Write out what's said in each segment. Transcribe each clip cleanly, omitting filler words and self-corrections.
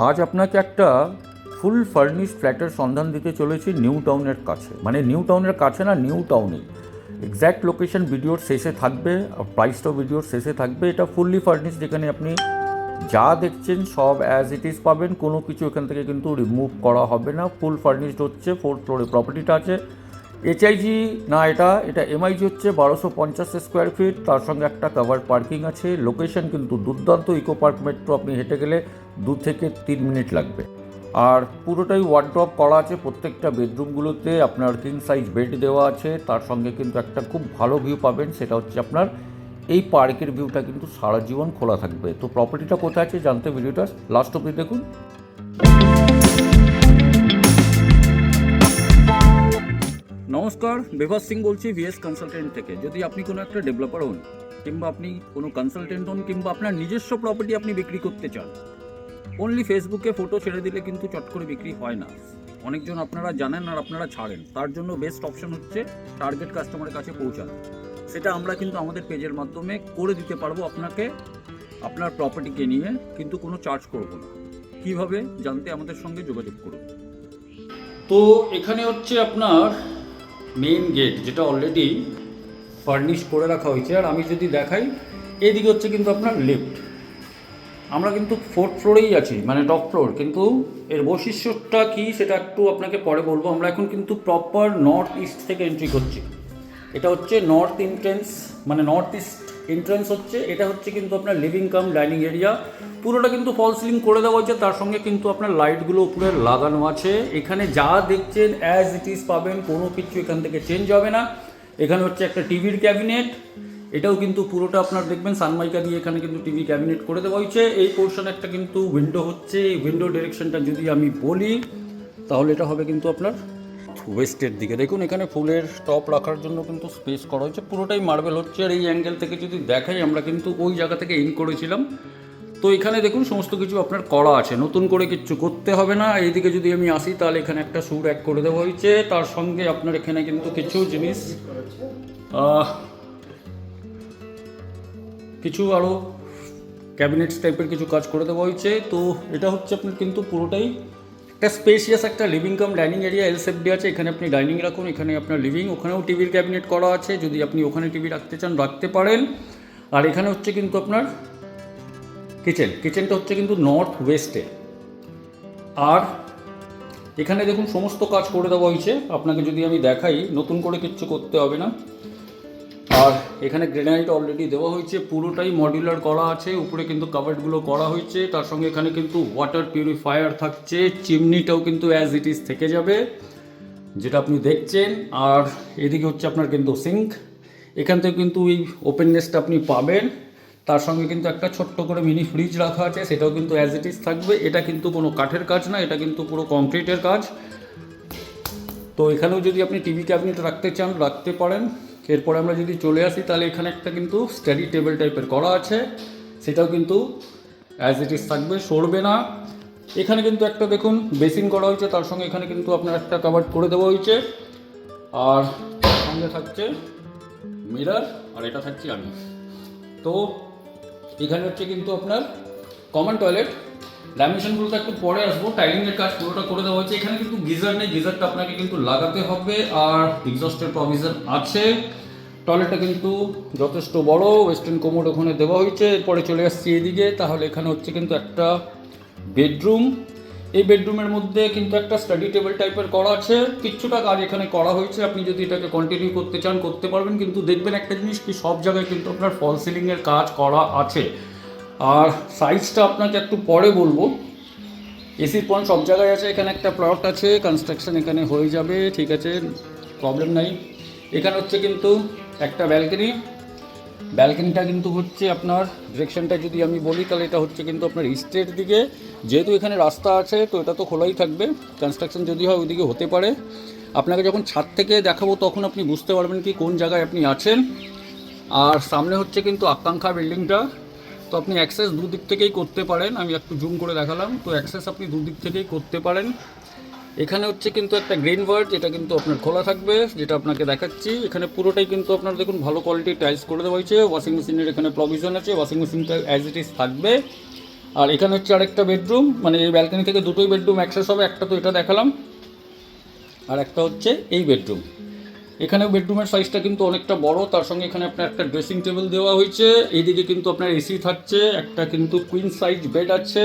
আজ আপনাকে একটা ফুল ফার্নিশ ফ্ল্যাটের সন্ধান দিতে চলেছি নিউ টাউনের কাছে, মানে নিউ টাউনের কাছে না, নিউ টাউনেই। এক্স্যাক্ট লোকেশন ভিডিওর শেষে থাকবে, আর প্রাইসটাও ভিডিওর শেষে থাকবে। এটা ফুললি ফার্নিশ, যেখানে আপনি যা দেখছেন সব অ্যাজ ইট ইজ পাবেন, কোনো কিছু এখান থেকে কিন্তু রিমুভ করা হবে না। ফুল ফার্নিশড হচ্ছে, 4th ফ্লোরে প্রপার্টিটা আছে। এইচআইজি না, এটা এমআইজি হচ্ছে 1250 স্কোয়ার ফিট, তার সঙ্গে একটা কাভার পার্কিং আছে। লোকেশন কিন্তু দুর্দান্ত, ইকো পার্ক মেট্রো, আপনি হেঁটে গেলে 2 থেকে 3 মিনিট লাগবে। আর পুরোটাই ওয়ার্ড্রপ করা আছে, প্রত্যেকটা বেডরুমগুলোতে আপনার কিং সাইজ বেড দেওয়া আছে। তার সঙ্গে কিন্তু একটা খুব ভালো ভিউ পাবেন, সেটা হচ্ছে আপনার এই পার্কের ভিউটা কিন্তু সারা জীবন খোলা থাকবে। তো প্রপার্টিটা কোথায় আছে জানতে ভিডিওটা লাস্ট অবধি দেখুন। নমস্কার, বিভাস সিং বলছি ভিএস কনসালটেন্ট থেকে। যদি আপনি কোনো একটা ডেভেলপার হন, কিংবা আপনি কোনো কনসালটেন্ট হন, কিংবা আপনার নিজস্ব প্রপার্টি আপনি বিক্রি করতে চান, অনলি ফেসবুকে ফটো ছেড়ে দিলে কিন্তু চট করে বিক্রি হয় না। অনেকজন আপনারা জানেন আর আপনারা ছাড়েন। তার জন্য বেস্ট অপশন হচ্ছে টার্গেট কাস্টমারের কাছে পৌঁছানো। সেটা আমরা কিন্তু আমাদের পেজের মাধ্যমে করে দিতে পারবো আপনাকে, আপনার প্রপার্টিকে নিয়ে, কিন্তু কোনো চার্জ করব না। কীভাবে জানতে আমাদের সঙ্গে যোগাযোগ করুন। তো এখানে হচ্ছে আপনার মেইন গেট, যেটা অলরেডি ফার্নিশ করে রাখা হয়েছে। আর আমি যদি দেখাই, এদিকে হচ্ছে কিন্তু আপনার লিফট। আমরা কিন্তু 4th ফ্লোরেই আছি, মানে টপ ফ্লোর। কিন্তু এর বৈশিষ্ট্যটা কী সেটা একটু আপনাকে পরে বলবো। আমরা এখন কিন্তু প্রপার নর্থ ইস্ট থেকে এন্ট্রি করছি। এটা হচ্ছে নর্থ এন্ট্রেন্স, মানে নর্থ ইস্ট এন্ট্রেন্স হচ্ছে। এটা হচ্ছে কিন্তু আপনার লিভিং কাম ডাইনিং এরিয়া। পুরোটা কিন্তু ফল সিলিং করে দেওয়া হয়েছে, তার সঙ্গে কিন্তু আপনার লাইটগুলো উপরে লাগানো আছে। এখানে যা দেখছেন অ্যাজ ইট ইজ পাবেন, কোনো কিছু এখান থেকে চেঞ্জ হবে না। এখানে হচ্ছে একটা টিভির ক্যাবিনেট, এটাও কিন্তু পুরোটা আপনার দেখবেন সানমাইকা দিয়ে এখানে কিন্তু টিভি ক্যাবিনেট করে দেওয়া হয়েছে। এই পোর্শনে একটা কিন্তু উইন্ডো হচ্ছে। এই উইন্ডো ডিরেকশনটা যদি আমি বলি, তাহলে এটা হবে কিন্তু আপনার ওয়েস্টের দিকে। দেখুন এখানে ফুলের টপ রাখার জন্য কিন্তু স্পেস করা হয়েছে, পুরোটাই মার্বেল হচ্ছে। আর এই অ্যাঙ্গেল থেকে যদি দেখাই, আমরা কিন্তু ওই জায়গা থেকে ইন করেছিলাম। তো এখানে দেখুন সমস্ত কিছু আপনার করা আছে, নতুন করে কিচ্ছু করতে হবে না। এইদিকে যদি আমি আসি, তাহলে এখানে একটা সুর এক করে দেওয়া হয়েছে। তার সঙ্গে আপনার এখানে কিন্তু কিছু জিনিস, কিছু আরও ক্যাবিনেটস টাইপের কিছু কাজ করে দেওয়া হয়েছে। তো এটা হচ্ছে আপনার কিন্তু পুরোটাই একটা স্পেশিয়াস একটা লিভিং কাম ডাইনিং এরিয়া। এলসেপডি আছে, এখানে আপনি ডাইনিং রাখুন, এখানে আপনার লিভিং। ওখানেও টিভির ক্যাবিনেট করা আছে, যদি আপনি ওখানে টিভি রাখতে চান রাখতে পারেন। আর এখানে হচ্ছে কিন্তু আপনার কিচেনটা হচ্ছে কিন্তু নর্থ ওয়েস্টে। আর এখানে দেখুন সমস্ত কাজ করে দেওয়া হয়েছে। আপনাকে যদি আমি দেখাই, নতুন করে কিচ্ছু করতে হবে না। আর এখানে গ্রেনাইট অলরেডি দেওয়া হয়েছে, পুরোটাই মডিউলার করা আছে। উপরে কিন্তু কাভার্ডগুলো করা হয়েছে। তার সঙ্গে এখানে কিন্তু ওয়াটার পিউরিফায়ার থাকছে। চিমনিটাও কিন্তু অ্যাজ ইট ইজ থেকে যাবে, যেটা আপনি দেখছেন। আর এদিকে হচ্ছে আপনার কিন্তু সিঙ্ক। এখান থেকে কিন্তু এই ওপেননেসটা আপনি পাবেন। তার সঙ্গে কিন্তু একটা ছোট্ট করে মিনি ফ্রিজ রাখা আছে, সেটাও কিন্তু অ্যাজ ইট ইজ থাকবে। এটা কিন্তু কোনো কাঠের কাজ না, এটা কিন্তু পুরো কংক্রিটের কাজ। তো এখানেও যদি আপনি টিভি ক্যাবিনেট রাখতে চান রাখতে পারেন। এরপরে আমরা যদি চলে আসি, তাহলে এখানে একটা কিন্তু স্টাডি টেবিল টাইপের করা আছে, সেটাও কিন্তু অ্যাজ ইট ইজ থাকবে, সরবে না। এখানে কিন্তু একটা দেখুন বেসিন করা হয়েছে, তার সঙ্গে এখানে কিন্তু আপনার একটা কাভার্ড করে দেওয়া হয়েছে। আর সঙ্গে থাকছে মিরর, আর এটা থাকছে আমি। তো এখানে হচ্ছে কিন্তু আপনার কমন টয়লেট। ল্যামিনেশনগুলো তো একটু পরে আসবো। টাইলিংয়ের কাজ পুরোটা করে দেওয়া হয়েছে। এখানে কিন্তু গিজার নেই, গিজারটা আপনাকে কিন্তু লাগাতে হবে। আর এক্সস্টের প্রভিশন আছে। টয়লেটটা কিন্তু যথেষ্ট বড়, ওয়েস্টার্ন কোমোড ওখানে দেওয়া হয়েছে। এরপরে চলে আসছি এদিকে, তাহলে এখানে হচ্ছে কিন্তু একটা বেডরুম। এই বেডরুমের মধ্যে কিন্তু একটা স্টাডি টেবিল টাইপের করা আছে। কিছুটা কাজ এখানে করা হয়েছে, আপনি যদি এটাকে কন্টিনিউ করতে চান করতে পারবেন। কিন্তু দেখবেন একটা জিনিস কি, সব জায়গায় কিন্তু আপনার ফল সিলিংয়ের কাজ করা আছে। আর সাইজটা আপনাকে একটু পরে বলবো। এসির পয়েন্ট সব জায়গায় আছে। এখানে একটা প্লট আছে, কনস্ট্রাকশন এখানে হয়ে যাবে, ঠিক আছে, প্রবলেম নাই। এখানে হচ্ছে কিন্তু একটা ব্যালকনিটা কিন্তু হচ্ছে আপনার ডিরেকশনটা যদি আমি বলি, তাহলে এটা হচ্ছে কিন্তু আপনার ইস্টের দিকে। যেহেতু এখানে রাস্তা আছে, তো এটা তো খোলাই থাকবে। কনস্ট্রাকশন যদি হয় ওইদিকে হতে পারে। আপনাকে যখন ছাদ থেকে দেখাবো, তখন আপনি বুঝতে পারবেন কি কোন জায়গায় আপনি আছেন। আর সামনে হচ্ছে কিন্তু আকাঙ্ক্ষা বিল্ডিংটা। তো আপনি অ্যাক্সেস দুদিক থেকেই করতে পারেন। আমি একটু জুম করে দেখালাম, তো অ্যাক্সেস আপনি দুদিক থেকেই করতে পারেন। এখানে হচ্ছে কিন্তু একটা গ্রিন বার্ড, যেটা কিন্তু আপনার খোলা থাকবে, যেটা আপনাকে দেখাচ্ছি। এখানে পুরোটাই কিন্তু আপনার দেখুন ভালো কোয়ালিটির টাইলস করে দেওয়া হয়েছে। ওয়াশিং মেশিনের এখানে প্রভিশন আছে, ওয়াশিং মেশিনটা অ্যাজ ইট ইজ থাকবে। আর এখানে হচ্ছে আরেকটা বেডরুম, মানে এই ব্যালকনি থেকে দুটোই বেডরুম অ্যাক্সেস হবে। একটা তো এটা দেখালাম, আর একটা হচ্ছে এই বেডরুম। এখানেও বেডরুমের সাইজটা কিন্তু অনেকটা বড়, তার সঙ্গে এখানে আপনার একটা ড্রেসিং টেবিল দেওয়া হয়েছে। এইদিকে কিন্তু আপনার এসি থাকছে, একটা কিন্তু কুইন সাইজ বেড আছে,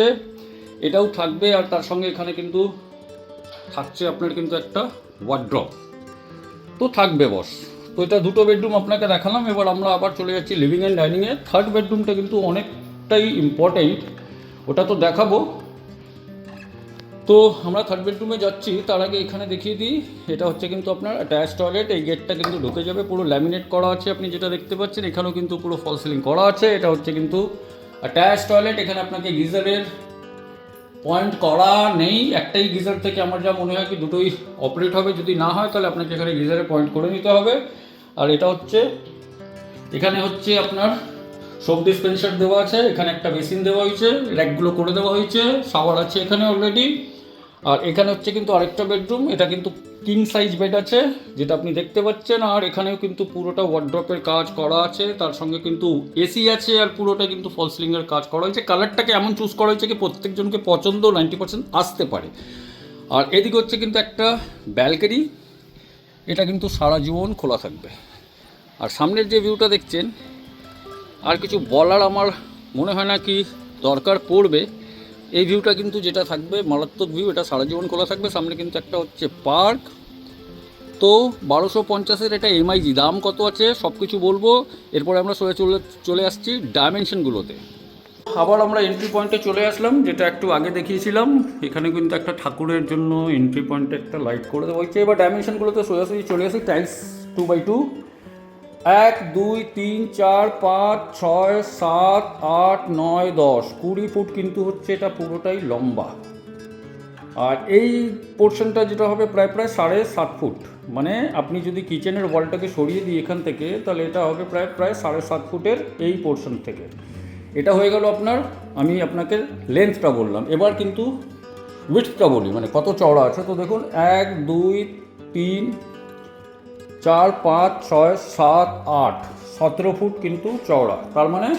এটাও থাকবে। আর তার সঙ্গে এখানে কিন্তু থাকছে আপনার কিন্তু একটা ওয়ার্ড্রপ তো থাকবে বস। তো এটা দুটো বেডরুম আপনাকে দেখালাম। এবার আমরা আবার চলে যাচ্ছি লিভিং অ্যান্ড ডাইনিংয়ে। থার্ড বেডরুমটা কিন্তু অনেকটাই ইম্পর্টেন্ট, ওটা তো দেখাবো। তো আমরা থার্ড বেডরুমে যাচ্ছি, তার আগে এখানে দেখিয়ে দিই। এটা হচ্ছে কিন্তু আপনার অ্যাটাচ টয়লেট। এই গেটটা কিন্তু ঢুকে যাবে, পুরো ল্যামিনেট করা আছে আপনি যেটা দেখতে পাচ্ছেন। এখানেও কিন্তু পুরো ফল সিলিং করা আছে। এটা হচ্ছে কিন্তু অ্যাটাচ টয়লেট। এখানে আপনাকে গিজারের পয়েন্ট করা নেই, একটাই গিজার থেকে আমার যা মনে হয় কি দুটোই অপারেট হবে। যদি না হয় তাহলে আপনাকে এখানে গিজারে পয়েন্ট করে নিতে হবে। আর এটা হচ্ছে, এখানে হচ্ছে আপনার সোপ ডিসপেন্সার দেওয়া আছে, এখানে একটা বেসিন দেওয়া হয়েছে, র্যাকগুলো করে দেওয়া হয়েছে, শাওয়ার আছে এখানে অলরেডি। আর এখানে হচ্ছে কিন্তু আরেকটা বেডরুম, এটা কিন্তু কিং সাইজ বেড আছে যেটা আপনি দেখতে পাচ্ছেন। আর এখানেও কিন্তু পুরোটা ওয়ার্ড্রপের কাজ করা আছে, তার সঙ্গে কিন্তু এসি আছে, আর পুরোটা কিন্তু ফল সিলিংয়ের কাজ করা হয়েছে। কালারটাকে এমন চুজ করা হয়েছে কি প্রত্যেকজনকে পছন্দ 90% আসতে পারে। আর এদিকে হচ্ছে কিন্তু একটা ব্যালকনি, এটা কিন্তু সারা জীবন খোলা থাকবে। আর সামনের যে ভিউটা দেখছেন, আর কিছু বলার আমার মনে হয় না কি দরকার পড়বে। এই ভিউটা কিন্তু যেটা থাকবে মারাত্মক ভিউ, এটা সারা জীবন খোলা থাকবে। সামনে কিন্তু একটা হচ্ছে পার্ক। তো 1250-এর এটা এমআইজি। দাম কত আছে সব কিছু বলবো, এরপরে আমরা চলে আসছি ডাইমেনশনগুলোতে। আবার আমরা এন্ট্রি পয়েন্টে চলে আসলাম, যেটা একটু আগে দেখিয়েছিলাম। এখানে কিন্তু একটা ঠাকুরের জন্য এন্ট্রি পয়েন্টে একটা লাইট করে দেওয়া হয়েছে। এবার ডাইমেনশনগুলোতে সোজাসুজি চলে আসি। টাইলস 2x2, 1 2 3 4 5 6 7 8 9 10 20 ফুট কিন্তু হচ্ছে এটা পুরোটাই লম্বা। আর এই পোর্শনটা যেটা হবে প্রায় 7.5 ফুট, মানে আপনি যদি কিচেনের ওয়ালটাকে সরিয়ে দিই এখান থেকে, তাহলে এটা হবে প্রায় 7.5 ফুটের এই পোর্শন থেকে। এটা হয়ে গেল আপনার, আমি আপনাকে লেন্থটা বললাম। এবার কিন্তু উইডথটা বলি, মানে কত চওড়া আছে। তো দেখুন 1 2 3 4 5 6 7 8 17 ফুট কিন্তু চওড়া। তার মানে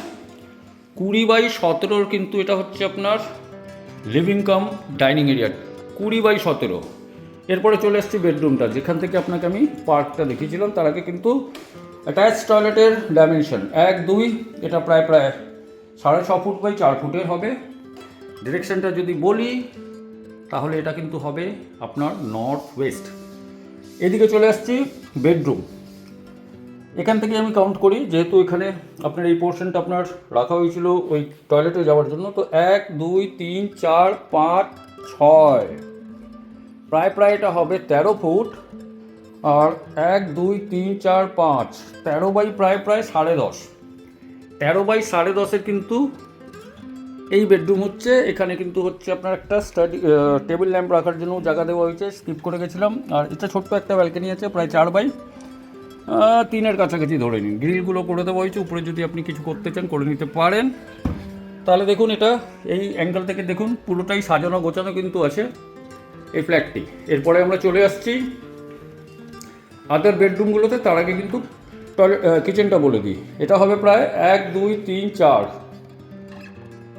20/17 কিন্তু এটা হচ্ছে আপনার লিভিং কাম ডাইনিং এরিয়া, 20/17। এরপরে চলে এসেছি বেডরুমটা, যেখান থেকে আপনাকে আমি পার্কটা দেখিয়েছিলাম। তার আগে কিন্তু অ্যাটাচ টয়লেটের ডাইমেনশন 1 2, এটা প্রায় 6.5 ফুট বাই 4 ফুটের হবে। ডিরেকশনটা যদি বলি তাহলে এটা কিন্তু হবে আপনার নর্থ ওয়েস্ট। এদিকে চলে আসছি বেডরুম। এখান থেকে আমি কাউন্ট করি, যেহেতু এখানে আপনার এই পোর্শনটা আপনার রাখা হয়েছিল ওই টয়লেটে যাওয়ার জন্য। তো 1 2 3 4 5 6, প্রায় এটা হবে 13 ফুট। আর 1 2 3 4 5 13 বাই প্রায় 10.5, 13/10.5 কিন্তু এই বেডরুম হচ্ছে। এখানে কিন্তু হচ্ছে আপনার একটা স্টাডি টেবিল ল্যাম্প রাখার জন্য জায়গা দেওয়া হয়েছে, স্কিপ করে গেছিলাম। আর এটা ছোট্ট একটা ব্যালকনি আছে, প্রায় 4/3 কাছাকাছি ধরে নিন। গ্রিলগুলো করে দেওয়া হয়েছে, উপরে যদি আপনি কিছু করতে চান করে নিতে পারেন। তাহলে দেখুন এটা এই অ্যাঙ্গেল থেকে দেখুন পুরোটাই সাজানো গোছানো কিন্তু আছে এই ফ্ল্যাটটি। এরপরে আমরা চলে আসছি আদার বেডরুমগুলোতে। তার আগে কিন্তু টয়লেট কিচেনটা বলে দিই। এটা হবে প্রায় 1 2 3 4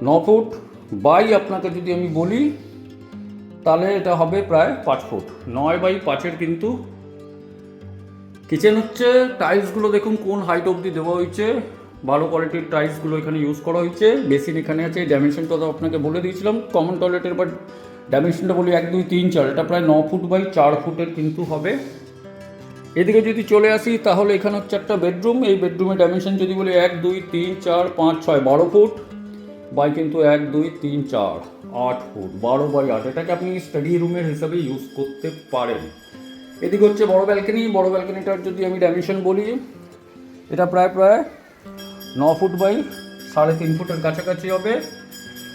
9 ফুট বাই, আপনাকে যদি আমি বলি তাহলে এটা হবে প্রায় 5 ফুট। 9/5 কিন্তু কিচেন হচ্ছে। টাইলসগুলো দেখুন কোন হাইট অবধি দেওয়া হয়েছে, ভালো কোয়ালিটির টাইলসগুলো এখানে ইউজ করা হয়েছে। বেসিন এখানে আছে, ডাইমেনশনটা তো আপনাকে বলে দিয়েছিলাম কমন টয়লেটের। বাট ডাইমেনশনটা বলি 1 2 3 4, এটা প্রায় 9 ফুট বাই 4 ফুটের কিন্তু হবে। এদিকে যদি চলে আসি তাহলে এখানে হচ্ছে একটা বেডরুম। এই বেডরুমের ডাইমেনশন যদি বলি 1 2 3 4 5 6 12 ফুট বাই কিন্তু 1 2 3 4 8 ফুট, 12/8। এটাকে আপনি স্টাডি রুমের হিসাবে ইউজ করতে পারেন। এদিকে হচ্ছে বড় ব্যালকনি। বড় ব্যালকনিটার যদি আমি ডাইমেনশন বলি, এটা প্রায় 9 ফুট বাই 3.5 ফুটের কাছাকাছি হবে।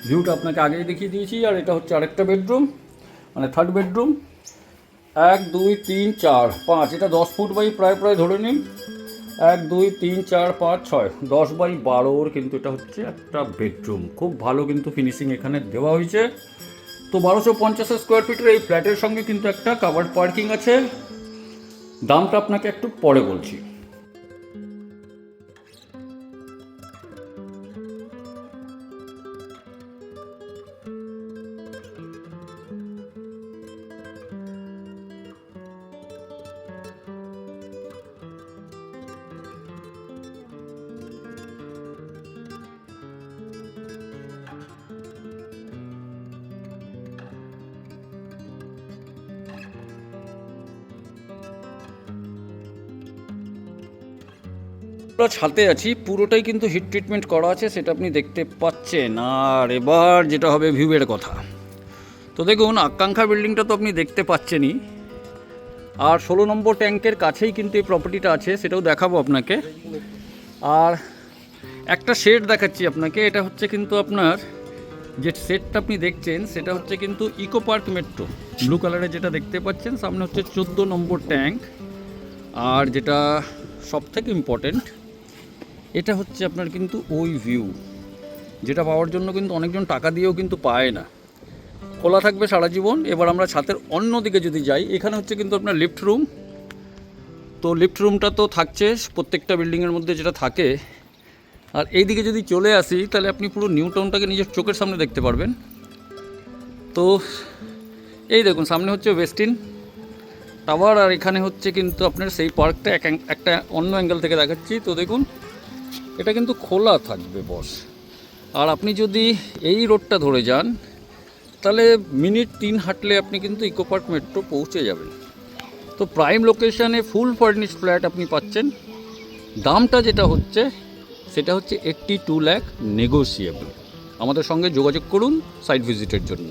ভিউটা আপনাকে আগেই দেখিয়ে দিয়েছি। আর এটা হচ্ছে আরেকটা বেডরুম, মানে থার্ড বেডরুম। 1 2 3 4 5, এটা 10 ফুট বাই প্রায় ধরে নিন। 1 2 3 4 5 6 10/12 কিন্তু এটা হচ্ছে একটা বেডরুম। খুব ভালো কিন্তু ফিনিশিং এখানে দেওয়া হয়েছে। তো 1250 স্কোয়ার ফিটের এই ফ্ল্যাটের সঙ্গে কিন্তু একটা কাভার্ড পার্কিং আছে। দামটা আপনাকে একটু পরে বলছি। ছাদে আছি, পুরোটাই কিন্তু হিট ট্রিটমেন্ট করা আছে, সেটা আপনি দেখতে পাচ্ছেন। আর এবার যেটা হবে ভিউয়ের কথা, তো দেখুন আকাঙ্ক্ষা বিল্ডিংটা তো আপনি দেখতে পাচ্ছেনই, আর 16 নম্বর ট্যাঙ্কের কাছেই কিন্তু এই প্রপার্টিটা আছে, সেটাও দেখাবো আপনাকে। আর একটা শেড দেখাচ্ছি আপনাকে, এটা হচ্ছে কিন্তু আপনার যে সেটটা আপনি দেখছেন সেটা হচ্ছে কিন্তু ইকো পার্ক মেট্রো, ব্লু কালারের যেটা দেখতে পাচ্ছেন, সামনে হচ্ছে 14 নম্বর ট্যাঙ্ক। আর যেটা সবথেকে ইম্পর্টেন্ট, এটা হচ্ছে আপনার কিন্তু ওই ভিউ, যেটা পাওয়ার জন্য কিন্তু অনেকজন টাকা দিয়েও কিন্তু পায় না। খোলা থাকবে সারা জীবন। এবার আমরা ছাদের অন্য দিকে যদি যাই, এখানে হচ্ছে কিন্তু আপনার লিফট রুম। তো লিফট রুমটা তো থাকছে প্রত্যেকটা বিল্ডিংয়ের মধ্যে, যেটা থাকে। আর এই দিকে যদি চলে আসি, তাহলে আপনি পুরো নিউ টাউনটাকে নিজের চোখের সামনে দেখতে পারবেন। তো এই দেখুন সামনে হচ্ছে ওয়েস্টিন টাওয়ার, আর এখানে হচ্ছে কিন্তু আপনার সেই পার্কটা একটা অন্য অ্যাঙ্গেল থেকে দেখাচ্ছি। তো দেখুন এটা কিন্তু খোলা থাকবে বস। আর আপনি যদি এই রোডটা ধরে যান, তাহলে মিনিট 3 হাঁটলে আপনি কিন্তু ইকো পার্ক মেট্রো পৌঁছে যাবেন। তো প্রাইম লোকেশানে ফুল ফার্নিশড ফ্ল্যাট আপনি পাচ্ছেন। দামটা যেটা হচ্ছে সেটা হচ্ছে 82 লাখ নেগোসিয়েবল। আমাদের সঙ্গে যোগাযোগ করুন সাইট ভিজিটের জন্য।